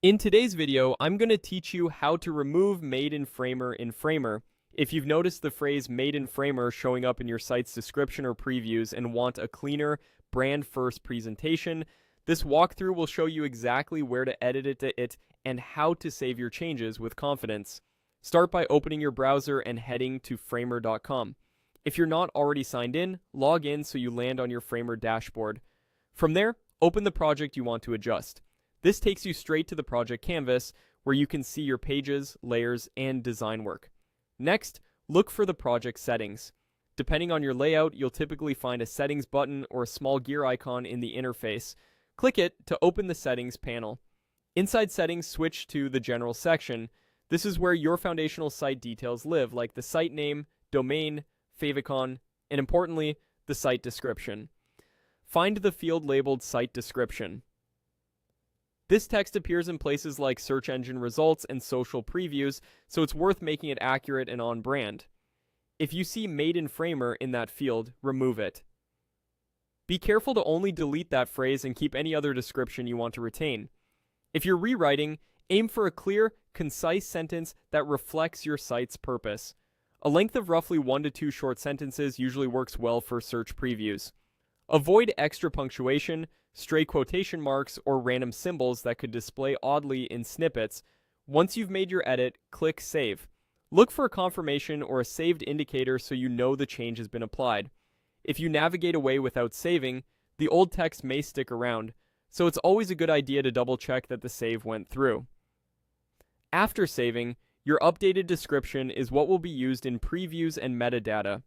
In today's video, I'm going to teach you how to remove Made in Framer in Framer. If you've noticed the phrase Made in Framer showing up in your site's description or previews and want a cleaner, brand-first presentation, this walkthrough will show you exactly where to edit it and how to save your changes with confidence. Start by opening your browser and heading to framer.com. If you're not already signed in, log in so you land on your Framer dashboard. From there, open the project you want to adjust. This takes you straight to the project canvas where you can see your pages, layers, and design work. Next, look for the project settings. Depending on your layout, you'll typically find a settings button or a small gear icon in the interface. Click it to open the settings panel. Inside settings, switch to the general section. This is where your foundational site details live, like the site name, domain, favicon, and importantly, the site description. Find the field labeled site description. This text appears in places like search engine results and social previews, so it's worth making it accurate and on brand. If you see Made in Framer in that field, remove it. Be careful to only delete that phrase and keep any other description you want to retain. If you're rewriting, aim for a clear, concise sentence that reflects your site's purpose. A length of roughly 1 to 2 short sentences usually works well for search previews. Avoid extra punctuation, stray quotation marks, or random symbols that could display oddly in snippets. Once you've made your edit, click Save. Look for a confirmation or a saved indicator so you know the change has been applied. If you navigate away without saving, the old text may stick around, so it's always a good idea to double check that the save went through. After saving, your updated description is what will be used in previews and metadata.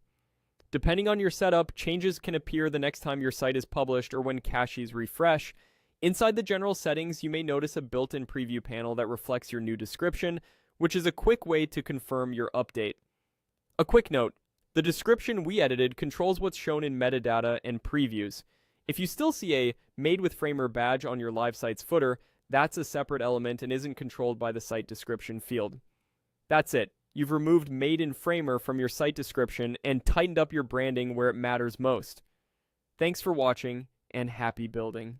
Depending on your setup, changes can appear the next time your site is published or when caches refresh. Inside the general settings, you may notice a built-in preview panel that reflects your new description, which is a quick way to confirm your update. A quick note, the description we edited controls what's shown in metadata and previews. If you still see a Made with Framer badge on your live site's footer, that's a separate element and isn't controlled by the site description field. That's it. You've removed Made in Framer from your site description and tightened up your branding where it matters most. Thanks for watching, and happy building.